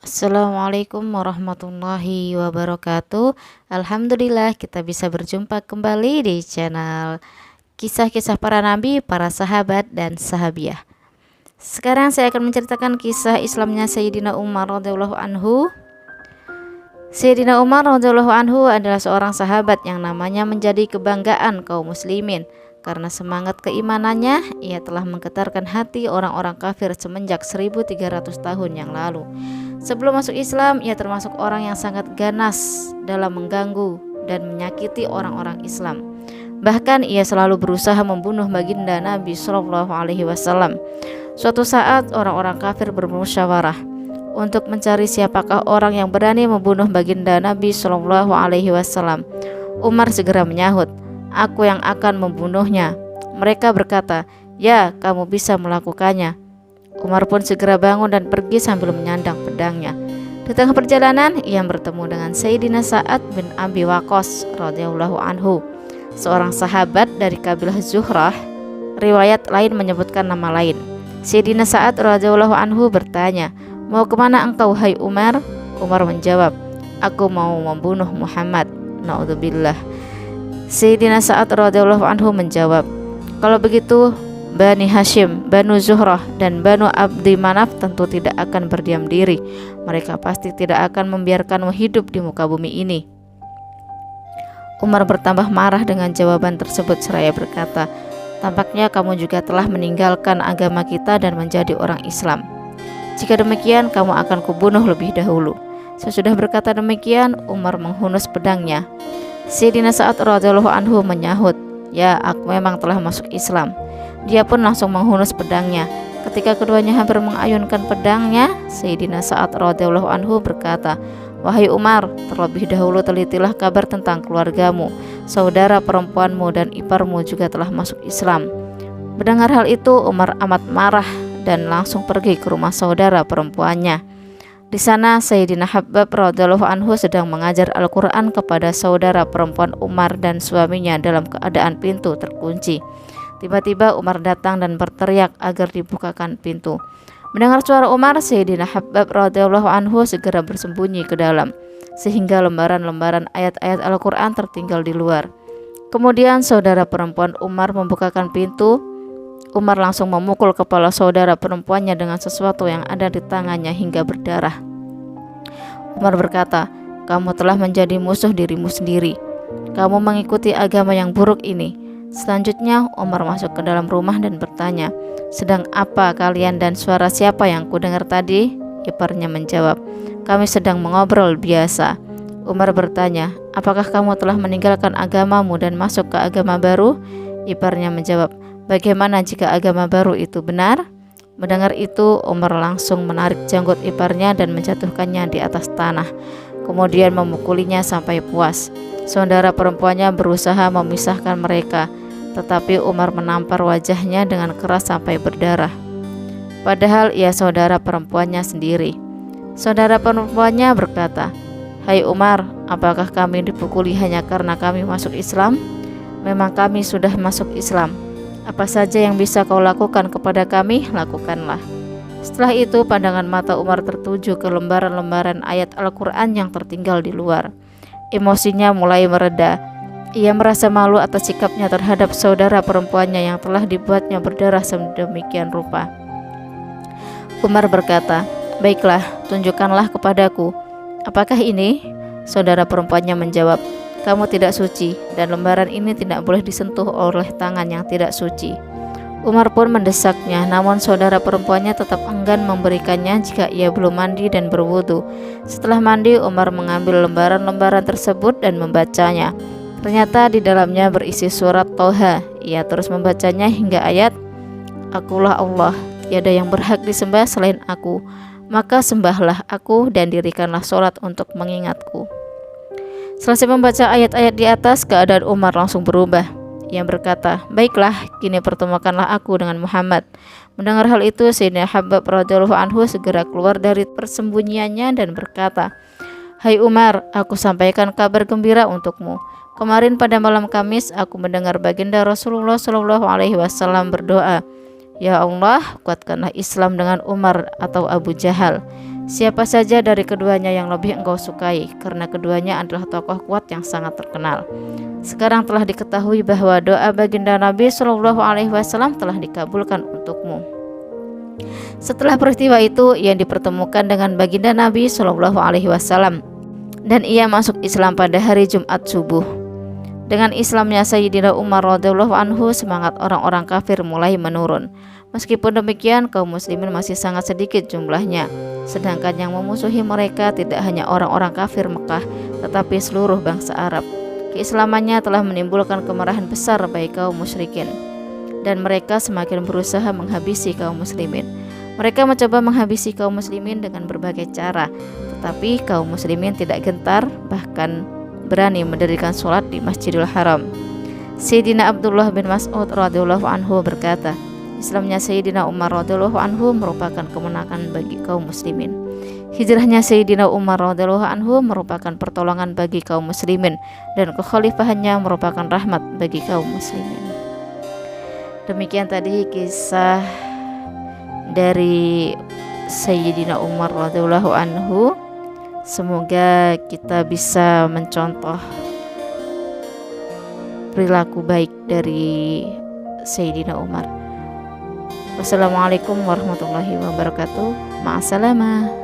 Assalamualaikum warahmatullahi wabarakatuh. Alhamdulillah kita bisa berjumpa kembali di channel kisah-kisah para nabi, para sahabat dan sahabiah. Sekarang saya akan menceritakan kisah Islamnya Sayyidina Umar radhiyallahu anhu. Sayyidina Umar radhiyallahu anhu adalah seorang sahabat yang namanya menjadi kebanggaan kaum muslimin. Karena semangat keimanannya, ia telah menggetarkan hati orang-orang kafir semenjak 1300 tahun yang lalu. Sebelum masuk Islam, ia termasuk orang yang sangat ganas dalam mengganggu dan menyakiti orang-orang Islam. Bahkan ia selalu berusaha membunuh baginda Nabi Shallallahu Alaihi Wasallam. Suatu saat orang-orang kafir bermusyawarah untuk mencari siapakah orang yang berani membunuh baginda Nabi Shallallahu Alaihi Wasallam. Umar segera menyahut, "Aku yang akan membunuhnya." Mereka berkata, "Ya, kamu bisa melakukannya." Umar pun segera bangun dan pergi sambil menyandang pedangnya. Di tengah perjalanan, ia bertemu dengan Sayyidina Sa'ad bin Abi Waqqas radhiyallahu anhu, seorang sahabat dari kabilah Zuhrah. Riwayat lain menyebutkan nama lain. Sayyidina Sa'ad radhiyallahu anhu bertanya, "Mau kemana engkau, hai Umar?" Umar menjawab, "Aku mau membunuh Muhammad." Naudzubillah. Sayyidina Sa'ad radhiyallahu anhu menjawab, "Kalau begitu, Bani Hashim, Banu Zuhrah, dan Banu Abdi Manaf tentu tidak akan berdiam diri. Mereka pasti tidak akan membiarkanmu hidup di muka bumi ini." Umar bertambah marah dengan jawaban tersebut seraya berkata, "Tampaknya kamu juga telah meninggalkan agama kita dan menjadi orang Islam. Jika demikian, kamu akan kubunuh lebih dahulu." Sesudah berkata demikian, Umar menghunus pedangnya. Sayyidina Sa'ad radhiyallahu anhu menyahut, "Ya, aku memang telah masuk Islam." Dia pun langsung menghunus pedangnya. Ketika keduanya hampir mengayunkan pedangnya, Sayyidina Sa'ad radhiyallahu anhu berkata, "Wahai Umar, terlebih dahulu telitilah kabar tentang keluargamu. Saudara perempuanmu dan iparmu juga telah masuk Islam." Mendengar hal itu, Umar amat marah dan langsung pergi ke rumah saudara perempuannya. Di sana Sayyidina Habab radhiyallahu anhu sedang mengajar Al-Quran kepada saudara perempuan Umar dan suaminya dalam keadaan pintu terkunci. Tiba-tiba Umar datang dan berteriak agar dibukakan pintu. Mendengar suara Umar, Sayyidina Habab radhiyallahu anhu segera bersembunyi ke dalam, sehingga lembaran-lembaran ayat-ayat Al-Quran tertinggal di luar. Kemudian saudara perempuan Umar membukakan pintu. Umar langsung memukul kepala saudara perempuannya dengan sesuatu yang ada di tangannya hingga berdarah. Umar berkata, "Kamu telah menjadi musuh dirimu sendiri. Kamu mengikuti agama yang buruk ini." Selanjutnya Umar masuk ke dalam rumah dan bertanya, "Sedang apa kalian dan suara siapa yang kudengar tadi?" Iparnya menjawab, "Kami sedang mengobrol biasa." Umar bertanya, "Apakah kamu telah meninggalkan agamamu dan masuk ke agama baru?" Iparnya menjawab, "Bagaimana jika agama baru itu benar?" Mendengar itu, Umar langsung menarik janggut iparnya dan menjatuhkannya di atas tanah, kemudian memukulinya sampai puas. Saudara perempuannya berusaha memisahkan mereka, tetapi Umar menampar wajahnya dengan keras sampai berdarah. Padahal ia saudara perempuannya sendiri. Saudara perempuannya berkata, "Hai Umar, apakah kami dipukuli hanya karena kami masuk Islam? Memang kami sudah masuk Islam. Apa saja yang bisa kau lakukan kepada kami, lakukanlah." Setelah itu pandangan mata Umar tertuju ke lembaran-lembaran ayat Al-Quran yang tertinggal di luar. Emosinya mulai mereda. Ia merasa malu atas sikapnya terhadap saudara perempuannya yang telah dibuatnya berdarah sedemikian rupa. Umar berkata, "Baiklah, tunjukkanlah kepadaku. Apakah ini?" Saudara perempuannya menjawab, "Kamu tidak suci dan lembaran ini tidak boleh disentuh oleh tangan yang tidak suci." Umar pun mendesaknya, namun saudara perempuannya tetap enggan memberikannya jika ia belum mandi dan berwudu. Setelah mandi, Umar mengambil lembaran-lembaran tersebut dan membacanya. Ternyata di dalamnya berisi surat Toha. Ia terus membacanya hingga ayat, "Akulah Allah, tiada yang berhak disembah selain aku, maka sembahlah aku dan dirikanlah sholat untuk mengingatku." Selesai membaca ayat-ayat di atas, keadaan Umar langsung berubah. Ia berkata, "Baiklah, kini pertemukanlah aku dengan Muhammad." Mendengar hal itu, Sayyidina Habab radhiyallahu anhu segera keluar dari persembunyiannya dan berkata, "Hai Umar, aku sampaikan kabar gembira untukmu. Kemarin pada malam Kamis aku mendengar baginda Rasulullah Shallallahu Alaihi Wasallam berdoa, 'Ya Allah, kuatkanlah Islam dengan Umar atau Abu Jahal. siapa saja dari keduanya yang lebih engkau sukai, karena keduanya adalah tokoh kuat yang sangat terkenal. Sekarang telah diketahui bahwa doa baginda Nabi Shallallahu Alaihi Wasallam telah dikabulkan untukmu. Setelah peristiwa itu, ia dipertemukan dengan baginda Nabi Shallallahu Alaihi Wasallam, dan ia masuk Islam pada hari Jumat subuh. Dengan Islamnya Sayyidina Umar radhiyallahu anhu, semangat orang-orang kafir mulai menurun. Meskipun demikian, kaum muslimin masih sangat sedikit jumlahnya. Sedangkan yang memusuhi mereka tidak hanya orang-orang kafir Mekah, tetapi seluruh bangsa Arab. Keislamannya telah menimbulkan kemarahan besar bagi kaum musyrikin, dan mereka semakin berusaha menghabisi kaum muslimin. Mereka mencoba menghabisi kaum muslimin dengan berbagai cara, tetapi kaum muslimin tidak gentar, bahkan berani mendirikan sholat di Masjidil Haram. Sayyidina Abdullah bin Mas'ud radhiyallahu anhu berkata, Islamnya Sayyidina Umar radhiyallahu anhu merupakan kemenangan bagi kaum muslimin. Hijrahnya Sayyidina Umar radhiyallahu anhu merupakan pertolongan bagi kaum muslimin, dan kekhalifahannya merupakan rahmat bagi kaum muslimin. Demikian tadi kisah dari Sayyidina Umar radhiyallahu anhu. Semoga kita bisa mencontoh perilaku baik dari Sayyidina Umar. Wassalamualaikum warahmatullahi wabarakatuh. Ma'assalamah.